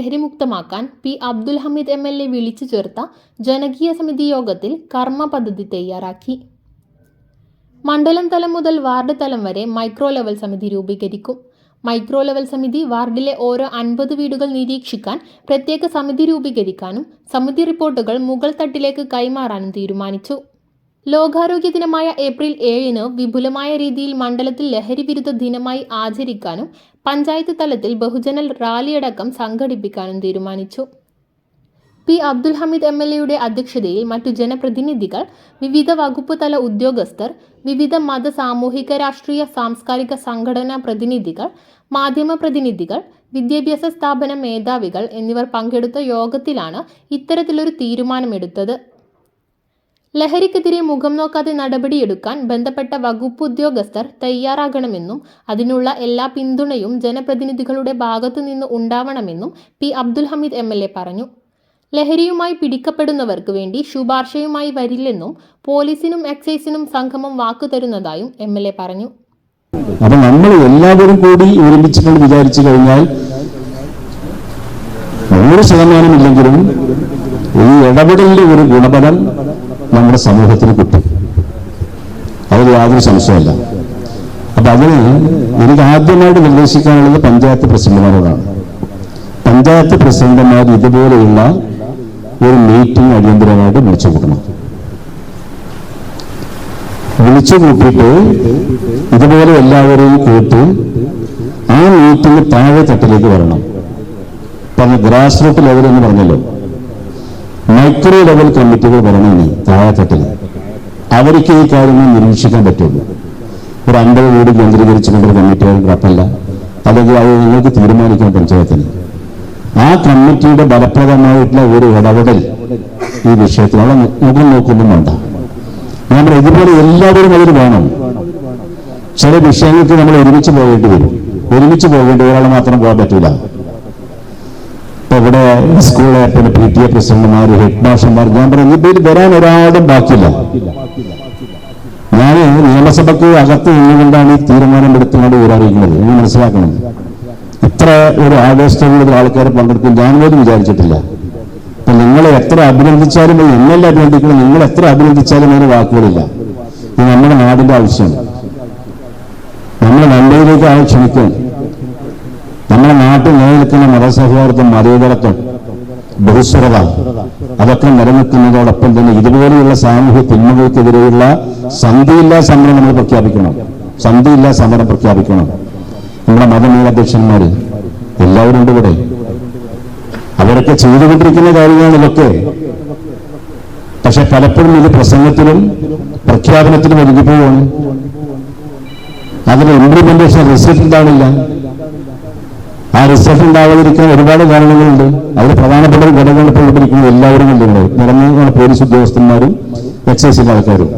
ലഹരിമുക്തമാക്കാൻ P Abdul Hameed MLA വിളിച്ചു ചേർത്ത ജനകീയ സമിതി യോഗത്തിൽ കർമ്മ പദ്ധതി തയ്യാറാക്കി. മണ്ഡലം തലം മുതൽ വാർഡ് തലം വരെ മൈക്രോ ലെവൽ സമിതി രൂപീകരിക്കും. മൈക്രോ ലെവൽ സമിതി വാർഡിലെ ഓരോ 50 വീടുകൾ നിരീക്ഷിക്കാൻ പ്രത്യേക സമിതി രൂപീകരിക്കാനും സമിതി റിപ്പോർട്ടുകൾ മുകൾ തട്ടിലേക്ക് കൈമാറാനും തീരുമാനിച്ചു. ലോകാരോഗ്യ ദിനമായ ഏപ്രിൽ 7 വിപുലമായ രീതിയിൽ മണ്ഡലത്തിൽ ലഹരി വിരുദ്ധ ദിനമായി ആചരിക്കാനും പഞ്ചായത്ത് തലത്തിൽ ബഹുജന റാലിയടക്കം സംഘടിപ്പിക്കാനും തീരുമാനിച്ചു. പി അബ്ദുൽ ഹമീദ് MLAയുടെ അധ്യക്ഷതയിൽ മറ്റു ജനപ്രതിനിധികൾ, വിവിധ വകുപ്പ് തല ഉദ്യോഗസ്ഥർ, വിവിധ മത, സാമൂഹിക, രാഷ്ട്രീയ, സാംസ്കാരിക സംഘടനാ പ്രതിനിധികൾ, മാധ്യമ പ്രതിനിധികൾ, വിദ്യാഭ്യാസ സ്ഥാപന മേധാവികൾ എന്നിവർ പങ്കെടുത്ത യോഗത്തിലാണ് ഇത്തരത്തിലൊരു തീരുമാനമെടുത്തത്. ലഹരിക്കെതിരെ മുഖം നോക്കാതെ നടപടിയെടുക്കാൻ ബന്ധപ്പെട്ട വകുപ്പ് ഉദ്യോഗസ്ഥർ തയ്യാറാകണമെന്നും അതിനുള്ള എല്ലാ പിന്തുണയും ജനപ്രതിനിധികളുടെ ഭാഗത്തു നിന്ന് ഉണ്ടാവണമെന്നും പി അബ്ദുൽ ഹമീദ് MLA പറഞ്ഞു. ലഹരിയുമായി പിടിക്കപ്പെടുന്നവർക്ക് വേണ്ടി ശുപാർശയുമായി വരില്ലെന്നും പോലീസിനും എക്സൈസിനും സംഗമം വാക്കു തരുന്നതായും MLA പറഞ്ഞു. അപ്പൊ നമ്മൾ എല്ലാവരും കൂടി ഒരുമിച്ചിട്ട് വിചാരിച്ചു കഴിഞ്ഞാൽ 100% ഇല്ലെങ്കിലും ഈ ഇടപെടലിന്റെ ഒരു ഗുണഫലം നമ്മുടെ സമൂഹത്തിന് കിട്ടും, അതിൽ യാതൊരു സംശയമല്ല. അപ്പൊ അതിന് എനിക്ക് ആദ്യമായിട്ട് നിർദ്ദേശിക്കാനുള്ളത് പഞ്ചായത്ത് പ്രസിഡന്റുമാരോടാണ്. പഞ്ചായത്ത് പ്രസിഡന്റുമാർ ഇതുപോലെയുള്ള ഒരു മീറ്റിംഗ് അടിയന്തരമായിട്ട് വിളിച്ചു കൂട്ടണം. വിളിച്ചു കൂട്ടിയിട്ട് ഇതുപോലെ എല്ലാവരെയും കേട്ട് ആ മീറ്റിംഗ് താഴെ തട്ടിലേക്ക് വരണം. പറഞ്ഞ ഗ്രാസ് റൂട്ട് ലെവൽ എന്ന് പറഞ്ഞല്ലോ, മൈക്രോ ലെവൽ കമ്മിറ്റികൾ വരണമെന്ന് താഴെ തട്ടിൽ അവർക്ക് ഈ കാര്യങ്ങൾ നിരീക്ഷിക്കാൻ പറ്റുള്ളൂ. ഒരു 50 വീട് കേന്ദ്രീകരിച്ചുകൊണ്ടൊരു കമ്മിറ്റികൾ കുഴപ്പമില്ല, അല്ലെങ്കിൽ അത് നിങ്ങൾക്ക് തീരുമാനിക്കാൻ പഞ്ചായത്തിന്. ആ കമ്മിറ്റിയുടെ ഫലപ്രദമായിട്ടുള്ള ഒരു ഇടപെടൽ ഈ വിഷയത്തിൽ അവിടെ മുഖം നോക്കൊന്നും വേണ്ട. നമ്മൾ ഇതുപോലെ എല്ലാവരും അതിൽ വേണം. ചില വിഷയങ്ങൾക്ക് നമ്മൾ ഒരുമിച്ച് പോകേണ്ടി വരും. ഒരുമിച്ച് പോകേണ്ടി ഒരാൾ മാത്രം പോകാൻ പറ്റൂല. ഇപ്പൊ ഇവിടെ സ്കൂളിലെ PTA പ്രസിഡന്റുമാർ, ഹെഡ് മാസ്റ്റർമാർ, ഞാൻ പറഞ്ഞു ഇതിൽ വരാൻ ഒരാളും ബാക്കിയില്ല. ഞാൻ നിയമസഭയ്ക്ക് അകത്ത് നിന്നുകൊണ്ടാണ് ഈ തീരുമാനം എടുത്തുകൊണ്ട് ഊരറിയിക്കുന്നത്. നിങ്ങൾ മനസ്സിലാക്കണം. ഇത്ര ഒരു ആവേശത്തോടുള്ള ആൾക്കാർ പങ്കെടുക്കും ഞാൻ പോലും വിചാരിച്ചിട്ടില്ല. അപ്പൊ നിങ്ങൾ എത്ര അഭിനന്ദിച്ചാലും, എന്നല്ല അഭിനന്ദിക്കണം, നിങ്ങൾ എത്ര അഭിനന്ദിച്ചാലും അതിന് വാക്കുകളില്ല. ഇത് നമ്മുടെ നാടിന്റെ ആവശ്യമാണ്. നമ്മളെ നന്മയിലേക്ക് ആൾ ക്ഷണിക്കും. നമ്മുടെ നാട്ടിൽ നിലനിൽക്കുന്ന മതസൗഹാർദ്ദം, മതേതരത്വം, ബഹുസ്വരത അതൊക്കെ നിലനിൽക്കുന്നതോടൊപ്പം തന്നെ ഇതുപോലെയുള്ള സാമൂഹ്യ തിന്മകൾക്കെതിരെയുള്ള സന്ധിയില്ലാ സമരം നമ്മൾ പ്രഖ്യാപിക്കണം. സന്ധിയില്ലാ സമരം പ്രഖ്യാപിക്കണം. നമ്മുടെ മതമേലധ്യക്ഷന്മാർ എല്ലാവരും ഉണ്ട് ഇവിടെ. അവരൊക്കെ ചെയ്തുകൊണ്ടിരിക്കുന്ന കാര്യങ്ങളാണ് ഇതൊക്കെ. പക്ഷെ പലപ്പോഴും ഇത് പ്രസംഗത്തിലും പ്രഖ്യാപനത്തിലും ഒരുങ്ങിപ്പോവാണ്. അതിന് ഇംപ്ലിമെന്റേഷൻ റിസൾട്ട് ഉണ്ടാവില്ല. ആ റിസൾട്ട് ഉണ്ടാവാതിരിക്കാൻ ഒരുപാട് കാരണങ്ങളുണ്ട്. അതിൽ പ്രധാനപ്പെട്ട ഒരു ഘടകങ്ങൾ ഇപ്പോൾ ഇരിക്കുന്നത് എല്ലാവരും ഉണ്ട്. നിറഞ്ഞ പോലീസ് ഉദ്യോഗസ്ഥന്മാരും എക്സൈസിന്റെ ആൾക്കാരും.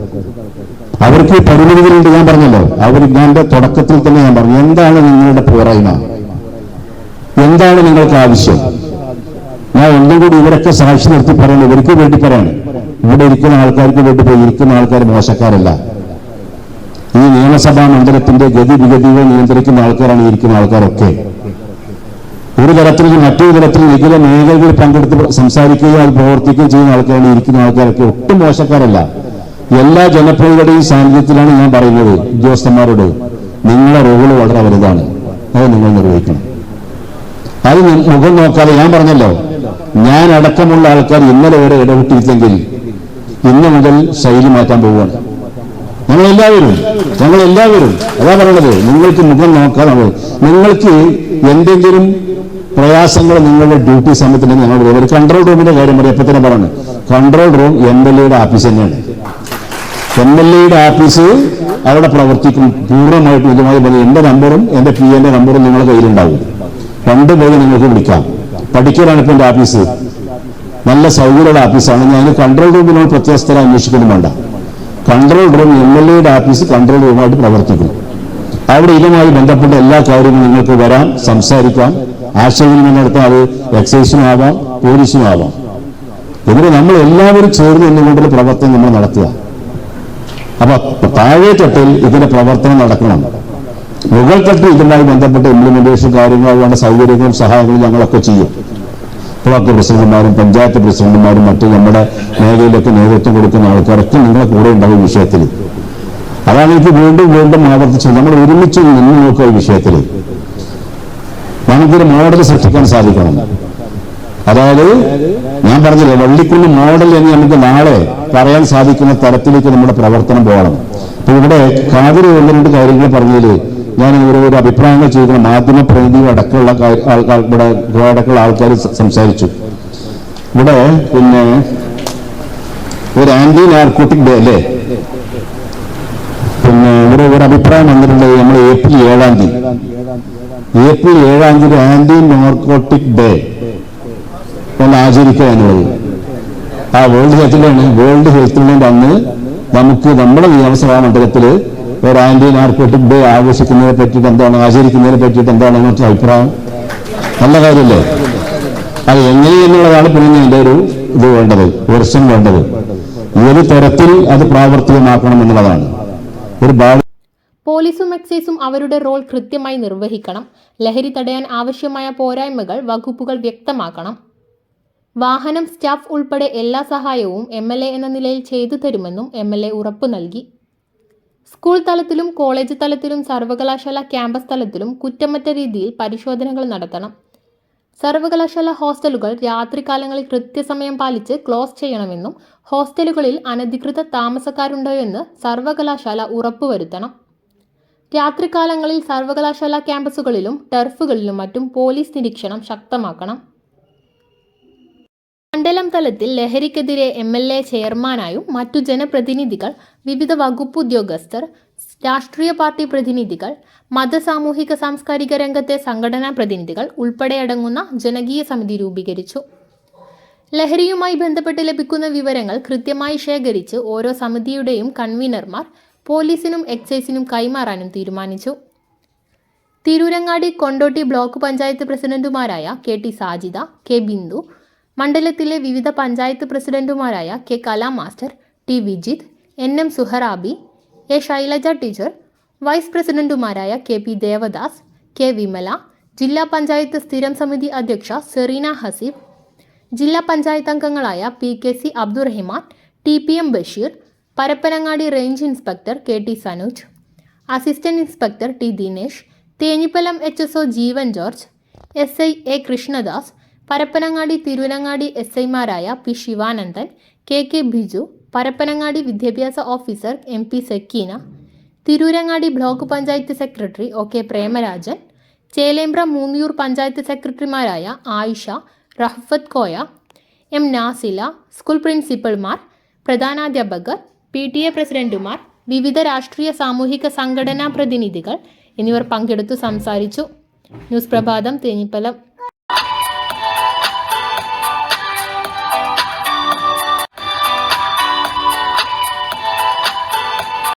അവർക്ക് പരിമിതികളുണ്ട്. ഞാൻ പറഞ്ഞല്ലോ, ഞാൻ തുടക്കത്തിൽ തന്നെ ഞാൻ പറഞ്ഞു, എന്താണ് നിങ്ങളുടെ പോരായ്മ, എന്താണ് നിങ്ങൾക്ക് ആവശ്യം. ഞാൻ ഒന്നും കൂടി ഇവരൊക്കെ സാക്ഷി നിർത്തി പറയണം, ഇവർക്ക് വേണ്ടി പറയണം. ഇവിടെ ഇരിക്കുന്ന ആൾക്കാർക്ക് വേണ്ടി പോയി ഇരിക്കുന്ന ആൾക്കാർ മോശക്കാരല്ല. ഈ നിയമസഭാ മണ്ഡലത്തിന്റെ ഗതിവിഗതികൾ നിയന്ത്രിക്കുന്ന ആൾക്കാരാണ് ഇരിക്കുന്ന ആൾക്കാരൊക്കെ. ഒരു തരത്തിൽ മറ്റൊരു തരത്തിൽ വിവിധ മേഖലകളിൽ പങ്കെടുത്ത് സംസാരിക്കുകയോ അത് പ്രവർത്തിക്കുകയോ ചെയ്യുന്ന ആൾക്കാരാണ് ഇരിക്കുന്ന ആൾക്കാരൊക്കെ. ഒട്ടും മോശക്കാരല്ല. എല്ലാ ജനപ്രതിനിധികളുടെയും സാന്നിധ്യത്തിലാണ് ഞാൻ പറയുന്നത്. ഉദ്യോഗസ്ഥന്മാരോട് നിങ്ങളുടെ റോള് വളരെ വലുതാണ്, അത് നിങ്ങൾ നിർവഹിക്കണം. അത് മുഖം നോക്കാതെ, ഞാൻ പറഞ്ഞല്ലോ, ഞാൻ അടക്കമുള്ള ആൾക്കാർ ഇന്നലെ വരെ ഇടപെട്ടിരുന്നെങ്കിൽ ഇന്ന് മുതൽ ശൈലി മാറ്റാൻ പോവുകയാണ്. ഞങ്ങളെല്ലാവരും അതാ പറയണത്. നിങ്ങൾക്ക് മുഖം നോക്കാതെ, നിങ്ങൾക്ക് എന്തെങ്കിലും പ്രയാസങ്ങൾ നിങ്ങളുടെ ഡ്യൂട്ടി സമയത്തിന് ഞങ്ങൾ ഒരു കൺട്രോൾ റൂമിന്റെ കാര്യം പറയാം. എപ്പോൾ തന്നെ പറഞ്ഞു, കൺട്രോൾ റൂം MLAയുടെ ആഫീസ് തന്നെയാണ്. MLAയുടെ ആഫീസ് അവിടെ പ്രവർത്തിക്കും പൂർണ്ണമായിട്ടും. ഇതുമായി പറഞ്ഞ് എന്റെ നമ്പറും എന്റെ PA നമ്പറും നിങ്ങളുടെ കയ്യിലുണ്ടാവും. കൊണ്ടുപോയി നിങ്ങൾക്ക് വിളിക്കാം. പഠിക്കലാണ് ഇപ്പൊ എന്റെ ഓഫീസ്, നല്ല സൗകര്യമുള്ള ഓഫീസാണ്. ഞാൻ കൺട്രോൾ റൂമിനോട് പ്രത്യേകസ്ഥല അന്വേഷിക്കുന്നു വേണ്ട. കൺട്രോൾ റൂം MLAയുടെ ഓഫീസ് കൺട്രോൾ റൂമായിട്ട് പ്രവർത്തിക്കും. അവിടെ ഇതുമായി ബന്ധപ്പെട്ട എല്ലാ കാര്യങ്ങളും നിങ്ങൾക്ക് വരാം, സംസാരിക്കാം, ആശയവിനിമയം നടത്താം. അത് എക്സൈസിനും ആവാം, പോലീസിനും ആവാം. ഇതിന് നമ്മൾ എല്ലാവരും ചേർന്ന് എന്നുകൊണ്ടുള്ള പ്രവർത്തനം നമ്മൾ നടത്തുക. അപ്പൊ താഴെ തട്ടിൽ ഇതിന്റെ പ്രവർത്തനം നടക്കണം. മുകൾ തട്ടിൽ ഇതുമായി ബന്ധപ്പെട്ട ഇംപ്ലിമെന്റേഷൻ കാര്യങ്ങൾ, അതുകൊണ്ട് സൗകര്യങ്ങളും സഹായങ്ങളും ഞങ്ങളൊക്കെ ചെയ്യും. ബ്ലോക്ക് പ്രസിഡന്റുമാരും പഞ്ചായത്ത് പ്രസിഡന്റുമാരും മറ്റ് നമ്മുടെ മേഖലയിലൊക്കെ നേതൃത്വം കൊടുക്കുന്ന ആൾക്കാരൊക്കെ നിങ്ങളെ കൂടെ ഉണ്ടാവും ഈ വിഷയത്തിൽ. അതാണ് എനിക്ക് വീണ്ടും വീണ്ടും ആവർത്തിച്ചത്. നമ്മൾ ഒരുമിച്ച് നിന്ന് നോക്കുക ഈ വിഷയത്തിൽ. നമുക്കൊരു മോഡൽ സൃഷ്ടിക്കാൻ സാധിക്കണം. അതായത് ഞാൻ പറഞ്ഞില്ലേ, വള്ളിക്കുന്ന് മോഡൽ എന്ന് നമുക്ക് നാളെ പറയാൻ സാധിക്കുന്ന തരത്തിലേക്ക് നമ്മുടെ പ്രവർത്തനം പോകണം. അപ്പൊ ഇവിടെ കാതിരി 1-2 കാര്യങ്ങൾ പറഞ്ഞതിൽ ഞാൻ ഒരു അഭിപ്രായങ്ങൾ ചെയ്ത മാധ്യമ പ്രതിനിധികൾ അടക്കമുള്ള അടക്കമുള്ള ആൾക്കാർ സംസാരിച്ചു. ഇവിടെ പിന്നെ ഒരു ആന്റി നാർക്കോട്ടിക് ഡേ അല്ലേ, പിന്നെ ഒരു അഭിപ്രായം വന്നിട്ടുണ്ട്. നമ്മൾ ഏപ്രിൽ 7-ാം തീയതി ആന്റി നാർക്കോട്ടിക് ഡേ ഒന്ന് ആചരിക്കുക എന്നുള്ളത്. ആ വേൾഡ് ഹെൽത്ത് ഡേന്റെ അന്ന് നമുക്ക് നമ്മുടെ നിയമസഭാ മണ്ഡലത്തിൽ ഒരു ആന്റി നാർക്കോട്ടിക് ഡേ ആഘോഷിക്കുന്നതിനെ പറ്റിയിട്ട് എന്താണ്, ആചരിക്കുന്നതിനെ പറ്റിയിട്ട് എന്താണ് അങ്ങനത്തെ അഭിപ്രായം? നല്ല കാര്യമല്ലേ? അത് എങ്ങനെയെന്നുള്ളതാണ് പിന്നെ എൻ്റെ ഒരു ഇത് വേണ്ടത്, വെർഷൻ വേണ്ടത്. ഏത് തരത്തിൽ അത് പ്രാവർത്തികമാക്കണം എന്നുള്ളതാണ്. പോലീസും എക്സൈസും അവരുടെ റോൾ കൃത്യമായി നിർവഹിക്കണം. ലഹരി തടയാൻ ആവശ്യമായ പോരായ്മകൾ വകുപ്പുകൾ വ്യക്തമാക്കണം. വാഹനം, സ്റ്റാഫ് ഉൾപ്പെടെ എല്ലാ സഹായവും MLA എന്ന നിലയിൽ ചെയ്തു തരുമെന്നും MLA ഉറപ്പു നൽകി. സ്കൂൾ തലത്തിലും കോളേജ് തലത്തിലും സർവകലാശാല ക്യാമ്പസ് തലത്തിലും കുറ്റമറ്റ രീതിയിൽ പരിശോധനകൾ നടത്തണം. സർവകലാശാല ഹോസ്റ്റലുകൾ രാത്രികാലങ്ങളിൽ കൃത്യസമയം പാലിച്ച് ക്ലോസ് ചെയ്യണമെന്നും ഹോസ്റ്റലുകളിൽ അനധികൃത താമസക്കാരുണ്ടോയെന്ന് സർവകലാശാല ഉറപ്പുവരുത്തണം. രാത്രികാലങ്ങളിൽ സർവകലാശാല ക്യാമ്പസുകളിലും ടർഫുകളിലും മറ്റും പോലീസ് നിരീക്ഷണം ശക്തമാക്കണം. മണ്ഡലം തലത്തിൽ ലഹരിക്കെതിരെ MLA ചെയർമാനായും മറ്റു ജനപ്രതിനിധികൾ, വിവിധ വകുപ്പ് ഉദ്യോഗസ്ഥർ, രാഷ്ട്രീയ പാർട്ടി പ്രതിനിധികൾ, മത സാമൂഹിക സാംസ്കാരിക രംഗത്തെ സംഘടനാ പ്രതിനിധികൾ ഉൾപ്പെടെയടങ്ങുന്ന ജനകീയ സമിതി രൂപീകരിച്ചു. ലഹരിയുമായി ബന്ധപ്പെട്ട് ലഭിക്കുന്ന വിവരങ്ങൾ കൃത്യമായി ശേഖരിച്ച് ഓരോ സമിതിയുടെയും കൺവീനർമാർ പോലീസിനും എക്സൈസിനും കൈമാറാനും തീരുമാനിച്ചു. തിരൂരങ്ങാടി, കൊണ്ടോട്ടി ബ്ലോക്ക് പഞ്ചായത്ത് പ്രസിഡന്റുമാരായ KT സാജിദ, K ബിന്ദു, മണ്ഡലത്തിലെ വിവിധ പഞ്ചായത്ത് പ്രസിഡന്റുമാരായ K Kala master, T Vijith, NM Suharabi, A Shailaja teacher, vice പ്രസിഡന്റുമാരായ KP ദേവദാസ്, K വിമല, ജില്ലാ പഞ്ചായത്ത് സ്ഥിരം സമിതി അധ്യക്ഷ സെറീന ഹസീബ്, ജില്ലാ പഞ്ചായത്ത് അംഗങ്ങളായ PKC Abdurahiman, TPM Basheer, Parappanangadi range inspector KT Sanooj, assistant inspector T Dinesh, Thenhipalam HSO Jeevan George, SI A Krishnadas, Parappanangadi Tirurangadi SIമാരായ P ശിവാനന്ദൻ, KK ബിജു, പരപ്പനങ്ങാടി വിദ്യാഭ്യാസ officer MP Sakeena, Tirurangadi block panchayat secretary OK Premarajan, Chelembra Moonniyur panchayat സെക്രട്ടറിമാരായ ആയിഷ, റഹ്ഫത്ത് കോയ, M നാസില, സ്കൂൾ പ്രിൻസിപ്പൽമാർ, പ്രധാനാധ്യാപകർ, PTA പ്രസിഡന്റുമാർ, വിവിധ രാഷ്ട്രീയ സാമൂഹിക സംഘടനാ പ്രതിനിധികൾ എന്നിവർ പങ്കെടുത്തു സംസാരിച്ചു. ന്യൂസ് പ്രഭാതം, തേഞ്ഞിപ്പലം.